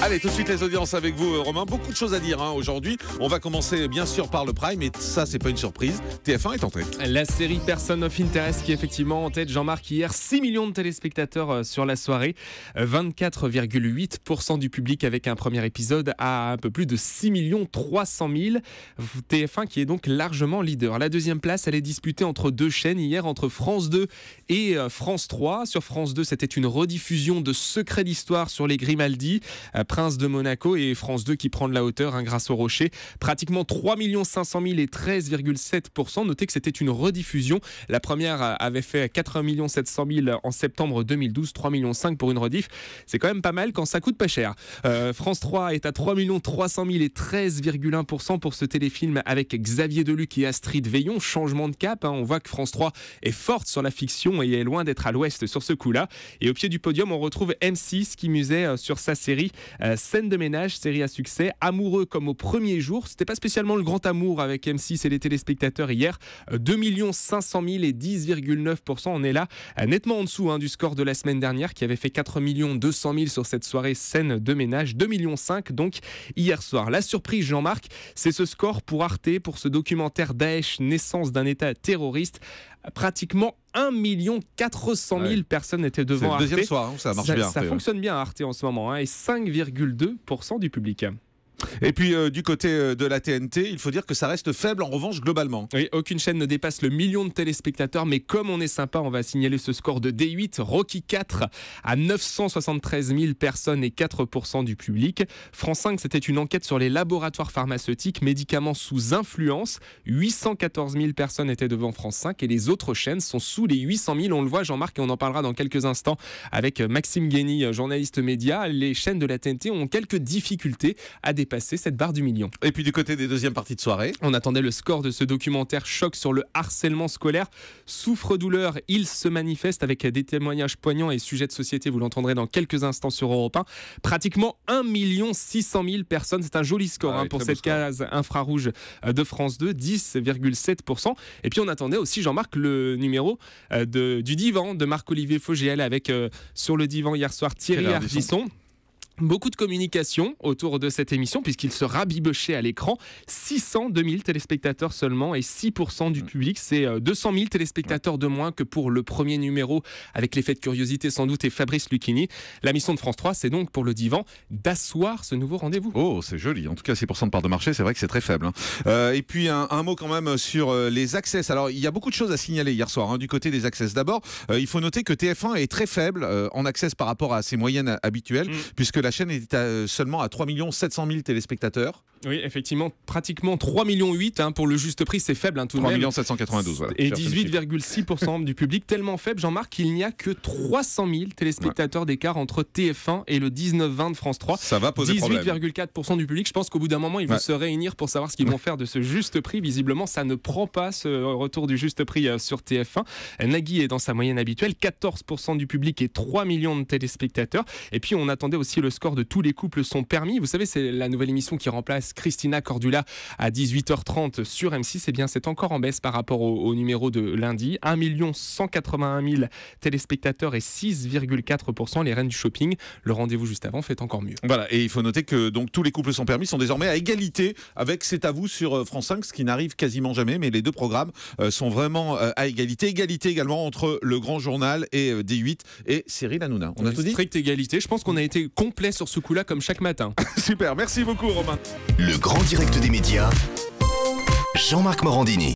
Allez, tout de suite les audiences avec vous, Romain. Beaucoup de choses à dire aujourd'hui. On va commencer bien sûr par le Prime, et ça, c'est pas une surprise. TF1 est en tête. La série Person of Interest qui est effectivement en tête. Jean-Marc, hier, 6 millions de téléspectateurs sur la soirée. 24,8% du public avec un premier épisode à un peu plus de 6 300 000. TF1 qui est donc largement leader. La deuxième place, elle est disputée entre deux chaînes hier, entre France 2 et France 3. Sur France 2, c'était une rediffusion de Secrets d'Histoire sur les Grimaldi, Prince de Monaco, et France 2 qui prend de la hauteur grâce au Rocher. Pratiquement 3 500 000 et 13,7%. Notez que c'était une rediffusion. La première avait fait 4 700 000 en septembre 2012, 3,5 millions pour une rediff. C'est quand même pas mal quand ça coûte pas cher. France 3 est à 3 300 000 et 13,1% pour ce téléfilm avec Xavier Deluc et Astrid Veillon. Changement de cap, on voit que France 3 est forte sur la fiction et est loin d'être à l'ouest sur ce coup-là. Et au pied du podium, on retrouve M6 qui musait sur sa série Scène de ménage, série à succès. Amoureux comme au premier jour. C'était pas spécialement le grand amour avec M6 et les téléspectateurs hier. 2 500 000 et 10,9%. On est là nettement en dessous du score de la semaine dernière qui avait fait 4 200 000 sur cette soirée Scène de ménage. 2,5 millions donc hier soir. La surprise, Jean-Marc, c'est ce score pour Arte, pour ce documentaire Daesh, naissance d'un État terroriste. Pratiquement 1 400 000 personnes étaient devant Arte. C'est le deuxième soir, ça marche bien. Ça fonctionne bien Arte en ce moment, et 5,2% du public. Et puis du côté de la TNT, il faut dire que ça reste faible en revanche globalement. Oui, aucune chaîne ne dépasse le million de téléspectateurs, mais comme on est sympa, on va signaler ce score de D8, Rocky 4 à 973 000 personnes et 4% du public. France 5, c'était une enquête sur les laboratoires pharmaceutiques, médicaments sous influence. 814 000 personnes étaient devant France 5 et les autres chaînes sont sous les 800 000. On le voit, Jean-Marc, et on en parlera dans quelques instants avec Maxime Guény, journaliste média. Les chaînes de la TNT ont quelques difficultés à dépasser cette barre du million. Et puis du côté des deuxièmes parties de soirée, on attendait le score de ce documentaire choc sur le harcèlement scolaire. Souffre-douleur, il se manifeste, avec des témoignages poignants et sujets de société, vous l'entendrez dans quelques instants sur Europe 1. Pratiquement 1 600 000 personnes, c'est un joli score pour cette case infrarouge de France 2, 10,7%. Et puis on attendait aussi, Jean-Marc, le numéro du divan de Marc-Olivier Fogiel avec sur le divan hier soir Thierry Ardisson. Beaucoup de communication autour de cette émission puisqu'il se rabibochait à l'écran. 602 000 téléspectateurs seulement et 6% du public. C'est 200 000 téléspectateurs de moins que pour le premier numéro avec l'effet de curiosité sans doute et Fabrice Lucchini. La mission de France 3, c'est donc pour le divan d'asseoir ce nouveau rendez-vous. Oh, c'est joli. En tout cas, 6% de part de marché, c'est vrai que c'est très faible. Et puis un mot quand même sur les access. Alors, il y a beaucoup de choses à signaler hier soir du côté des access. D'abord, il faut noter que TF1 est très faible en access par rapport à ses moyennes habituelles puisque la chaîne est seulement à 3 700 000 téléspectateurs. Oui, effectivement, pratiquement 3,8 millions pour le juste prix, c'est faible tout de même. 3 792, voilà. Et 18,6% du public, tellement faible, Jean-Marc, qu'il n'y a que 300 000 téléspectateurs d'écart entre TF1 et le 19-20 de France 3. Ça va poser problème. 18,4% du public. Je pense qu'au bout d'un moment, ils vont se réunir pour savoir ce qu'ils vont faire de ce juste prix. Visiblement, ça ne prend pas ce retour du juste prix sur TF1. Nagui est dans sa moyenne habituelle, 14% du public et 3 millions de téléspectateurs. Et puis, on attendait aussi le score de Tous les couples sont permis. Vous savez, c'est la nouvelle émission qui remplace Christina Cordula à 18h30 sur M6. Eh bien, c'est encore en baisse par rapport au numéro de lundi. 1 181 000 téléspectateurs et 6,4%. Les reines du shopping. Le rendez-vous juste avant fait encore mieux. Voilà, et il faut noter que donc Tous les couples sont permis sont désormais à égalité avec C'est à vous sur France 5, ce qui n'arrive quasiment jamais, mais les deux programmes sont vraiment à égalité. Égalité également entre Le Grand Journal et D8 et Cyril Hanouna. On a tout dit ? Stricte égalité. Je pense qu'on a été complet sur ce coup-là comme chaque matin. Super, merci beaucoup Romain. Le grand direct des médias, Jean-Marc Morandini.